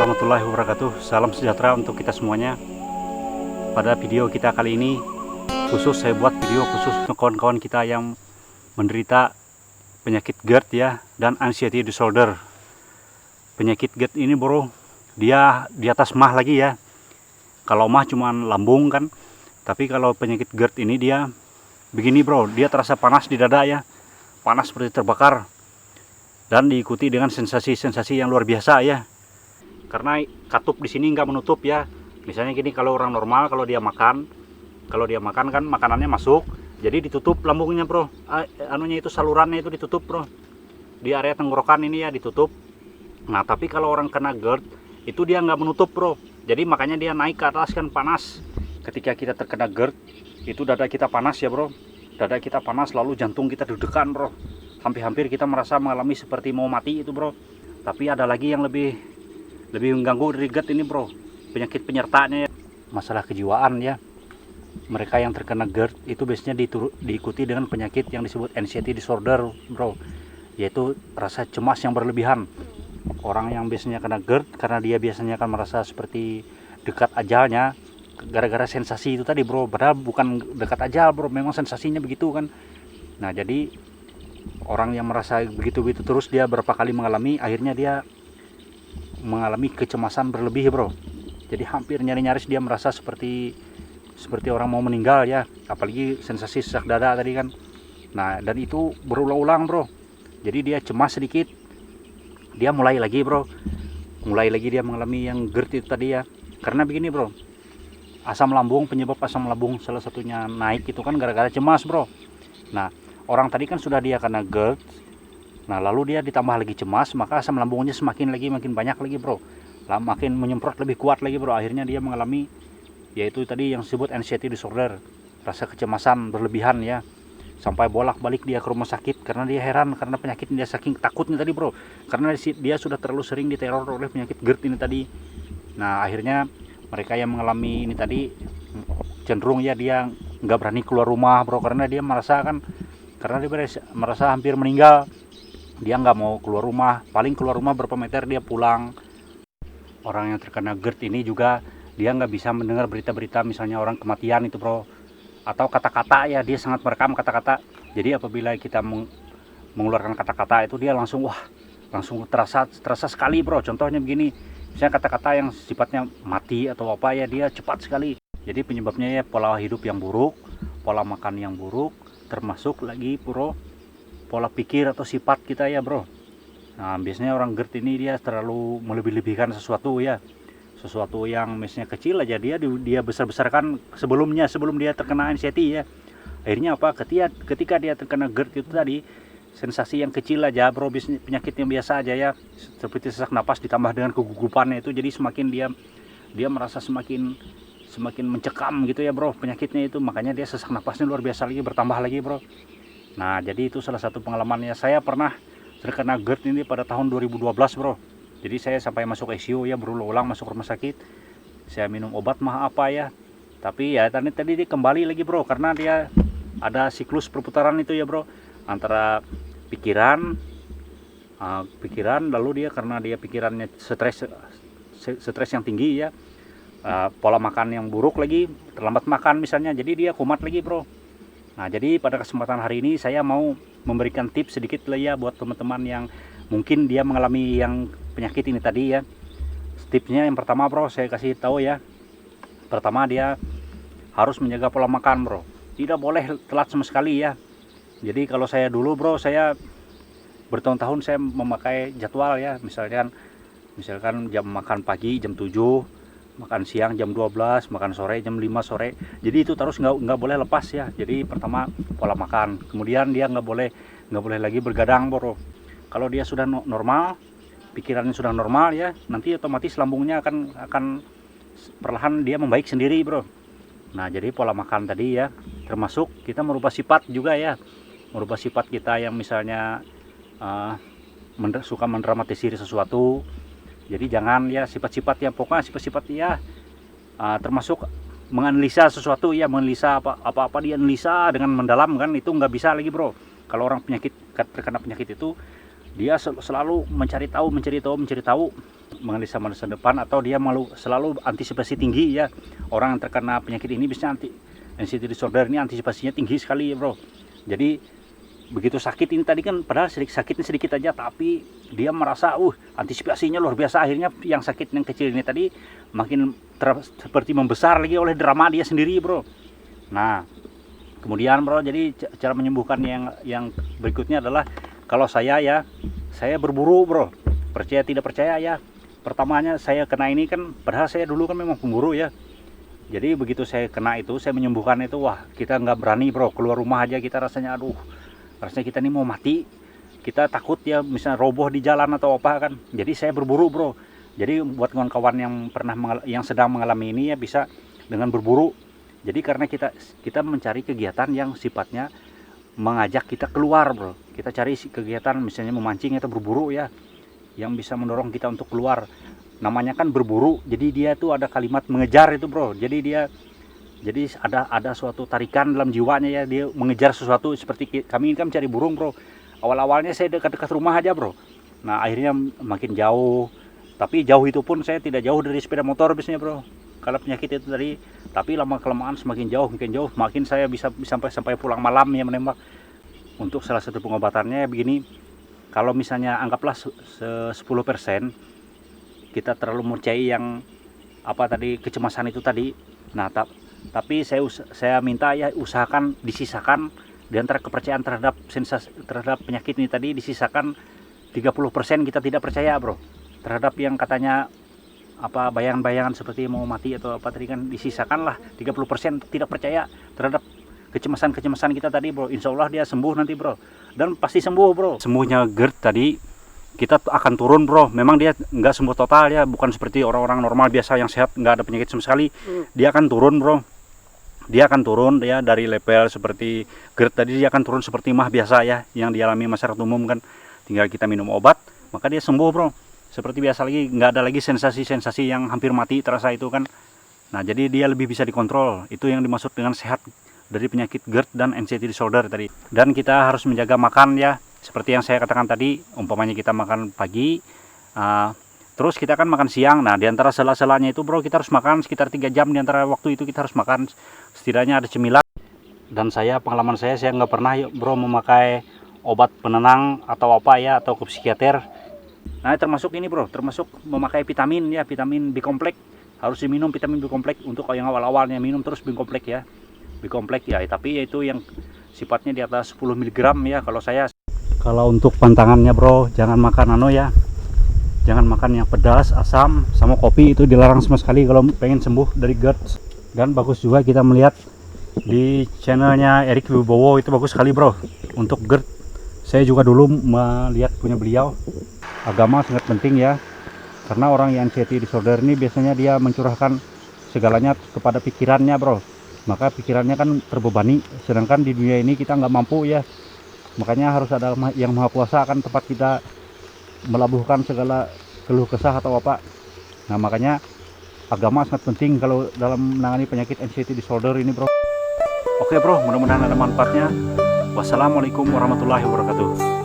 warahmatullahi wabarakatuh. Salam sejahtera untuk kita semuanya. Pada video kita kali ini saya buat video khusus untuk kawan-kawan kita yang menderita penyakit GERD ya, dan anxiety disorder. Penyakit GERD ini bro, dia di atas mah lagi ya. Kalau mah cuman lambung kan, tapi kalau penyakit GERD ini dia begini bro, dia terasa panas di dada ya, panas seperti terbakar, dan diikuti dengan sensasi-sensasi yang luar biasa ya. Karena katup di sini nggak menutup ya. Misalnya gini, kalau orang normal kalau dia makan kan makanannya masuk, jadi ditutup lambungnya bro. Anunya itu salurannya itu ditutup bro. Di area tenggorokan ini ya ditutup. Nah tapi kalau orang kena GERD itu dia nggak menutup bro. Jadi makanya dia naik ke atas kan panas. Ketika kita terkena GERD itu dada kita panas ya bro. Dada kita panas, lalu jantung kita deg-degan bro. Hampir-hampir kita merasa mengalami seperti mau mati itu bro. Tapi ada lagi yang lebih mengganggu dari GERD ini bro, penyakit penyertanya ya. Masalah kejiwaan ya. Mereka yang terkena GERD itu biasanya diikuti dengan penyakit yang disebut anxiety disorder bro, yaitu rasa cemas yang berlebihan. Orang yang biasanya kena GERD karena dia biasanya akan merasa seperti dekat ajalnya gara-gara sensasi itu tadi bro, padahal bukan dekat ajal bro, memang sensasinya begitu kan. Nah jadi orang yang merasa begitu-begitu terus, dia berapa kali mengalami, akhirnya dia mengalami kecemasan berlebih bro. Jadi hampir nyaris dia merasa seperti orang mau meninggal ya, apalagi sensasi sesak dada tadi kan. Nah dan itu berulang-ulang bro. Jadi dia cemas sedikit, dia mulai lagi dia mengalami yang GERD itu tadi ya. Karena begini bro, penyebab asam lambung salah satunya naik itu kan gara-gara cemas bro. Nah orang tadi kan sudah dia kena GERD, nah lalu dia ditambah lagi cemas, maka asam lambungnya makin banyak lagi bro, makin menyemprot lebih kuat lagi bro. Akhirnya dia mengalami yaitu tadi yang disebut anxiety disorder, rasa kecemasan berlebihan ya, sampai bolak-balik dia ke rumah sakit karena dia heran karena penyakit dia saking takutnya tadi bro, karena dia sudah terlalu sering diteror oleh penyakit GERD ini tadi. Nah akhirnya mereka yang mengalami ini tadi cenderung ya dia nggak berani keluar rumah bro, karena dia merasa hampir meninggal. Dia nggak mau keluar rumah, paling keluar rumah berapa meter dia pulang. Orang yang terkena GERD ini juga dia nggak bisa mendengar berita-berita misalnya orang kematian itu bro, atau kata-kata ya, dia sangat merekam kata-kata. Jadi apabila kita mengeluarkan kata-kata itu dia langsung terasa sekali bro. Contohnya begini, misalnya kata-kata yang sifatnya mati atau apa ya, dia cepat sekali. Jadi penyebabnya ya pola hidup yang buruk, pola makan yang buruk, termasuk lagi bro pola pikir atau sifat kita ya bro. Nah biasanya orang GERD ini dia terlalu melebih-lebihkan sesuatu ya, sesuatu yang misalnya kecil aja dia besar-besarkan sebelum dia terkena anxiety ya. Akhirnya apa, ketika dia terkena GERD itu tadi, sensasi yang kecil aja bro, penyakit yang biasa aja ya, seperti sesak napas ditambah dengan kegugupannya itu, jadi semakin dia merasa semakin mencekam gitu ya bro penyakitnya itu. Makanya dia sesak napasnya luar biasa lagi, bertambah lagi bro. Nah jadi itu salah satu pengalamannya. Saya pernah terkena GERD ini pada tahun 2012 bro. Jadi saya sampai masuk ICU ya, berulang-ulang masuk rumah sakit. Saya minum obat mah apa ya, tapi ya tadi dia kembali lagi bro, karena dia ada siklus perputaran itu ya bro, antara pikiran lalu dia karena dia pikirannya stres yang tinggi ya, pola makan yang buruk lagi, terlambat makan misalnya, jadi dia kumat lagi bro. Nah jadi pada kesempatan hari ini saya mau memberikan tips sedikit lah ya buat teman-teman yang mungkin dia mengalami yang penyakit ini tadi ya. Tipsnya yang pertama bro, saya kasih tahu ya. Pertama, dia harus menjaga pola makan bro, tidak boleh telat sama sekali ya. Jadi kalau saya dulu bro, saya bertahun-tahun saya memakai jadwal ya, misalkan jam makan pagi jam 7, makan siang jam 12, makan sore jam 5 sore. Jadi itu terus nggak boleh lepas ya. Jadi pertama pola makan, kemudian dia nggak boleh lagi bergadang bro. Kalau dia sudah normal, pikirannya sudah normal ya, nanti otomatis lambungnya akan perlahan dia membaik sendiri bro. Nah jadi pola makan tadi ya, termasuk kita merubah sifat juga ya, merubah sifat kita yang misalnya suka mendramatisir sesuatu. Jadi jangan ya sifat-sifat yang pokoknya sifat-sifat ya, termasuk menganalisa sesuatu ya, menganalisa apa dia analisa dengan mendalam kan, itu nggak bisa lagi bro. Kalau orang terkena penyakit itu dia selalu mencari tahu menganalisa masa depan, atau dia selalu antisipasi tinggi ya. Orang yang terkena penyakit ini biasanya anxiety disorder ini antisipasinya tinggi sekali ya bro. Jadi begitu sakit ini tadi kan, padahal sakitnya sedikit aja, tapi dia merasa antisipasinya luar biasa. Akhirnya yang sakit yang kecil ini tadi makin seperti membesar lagi oleh drama dia sendiri bro. Nah kemudian bro, jadi cara menyembuhkan yang berikutnya adalah, kalau saya berburu bro. Percaya tidak percaya ya, pertamanya saya kena ini kan, padahal saya dulu kan memang pemburu ya. Jadi begitu saya kena itu, saya menyembuhkan itu, wah kita nggak berani bro keluar rumah aja, kita rasanya rasanya kita ini mau mati. Kita takut ya misalnya roboh di jalan atau apa kan. Jadi saya berburu bro. Jadi buat kawan-kawan yang sedang mengalami ini ya, bisa dengan berburu. Jadi karena kita mencari kegiatan yang sifatnya mengajak kita keluar bro. Kita cari kegiatan misalnya memancing atau berburu ya, yang bisa mendorong kita untuk keluar. Namanya kan berburu, jadi dia tuh ada kalimat mengejar itu bro. Jadi ada suatu tarikan dalam jiwanya ya, dia mengejar sesuatu. Seperti kami ini kan mencari burung bro. Awalnya saya dekat-dekat rumah aja bro. Nah akhirnya makin jauh, tapi jauh itu pun saya tidak jauh dari sepeda motor biasanya bro, kalau penyakit itu tadi. Tapi lama kelamaan semakin jauh, makin saya bisa sampai pulang malam ya menembak. Untuk salah satu pengobatannya begini, kalau misalnya anggaplah 10% kita terlalu percaya yang kecemasan itu tadi. Nah tapi saya minta ya, usahakan disisakan di antara kepercayaan terhadap penyakit ini tadi, disisakan 30% kita tidak percaya bro terhadap yang katanya bayangan-bayangan seperti mau mati atau apa tadi kan. Disisakanlah 30% tidak percaya terhadap kecemasan kita tadi bro. Insya Allah dia sembuh nanti bro, dan pasti sembuh bro. Sembuhnya GERD tadi kita akan turun bro. Memang dia nggak sembuh total ya, bukan seperti orang-orang normal biasa yang sehat nggak ada penyakit sama sekali. Dia akan turun bro. Dia akan turun ya dari level seperti GERD tadi, dia akan turun seperti mah biasa ya yang dialami masyarakat umum kan. Tinggal kita minum obat maka dia sembuh bro, seperti biasa lagi, nggak ada lagi sensasi-sensasi yang hampir mati terasa itu kan. Nah jadi dia lebih bisa dikontrol. Itu yang dimaksud dengan sehat dari penyakit GERD dan anxiety disorder tadi. Dan kita harus menjaga makan ya, seperti yang saya katakan tadi. Umpamanya kita makan pagi, terus kita akan makan siang. Nah diantara sela-selanya itu bro, kita harus makan sekitar 3 jam. Diantara waktu itu kita harus makan setidaknya ada cemilan. Dan pengalaman saya nggak pernah bro memakai obat penenang atau apa ya, atau ke psikiater. Nah termasuk ini bro, termasuk memakai vitamin ya, vitamin B kompleks. Harus diminum vitamin B kompleks untuk yang awal-awalnya minum terus B kompleks ya. B kompleks ya, tapi itu yang sifatnya di atas 10 mg ya kalau saya. Kalau untuk pantangannya bro, jangan makan ya. Jangan makan yang pedas, asam, sama kopi, itu dilarang sama sekali kalau pengen sembuh dari GERD. Dan bagus juga kita melihat di channelnya Erik Wibowo, itu bagus sekali bro untuk GERD. Saya juga dulu melihat punya beliau. Agama sangat penting ya, karena orang yang anxiety disorder ini biasanya dia mencurahkan segalanya kepada pikirannya bro. Maka pikirannya kan terbebani, sedangkan di dunia ini kita nggak mampu ya. Makanya harus ada yang maha kuasa akan tempat kita melabuhkan segala keluh kesah atau apa. Nah makanya agama sangat penting kalau dalam menangani penyakit anxiety disorder ini bro. Oke bro, mudah-mudahan ada manfaatnya. Wassalamualaikum warahmatullahi wabarakatuh.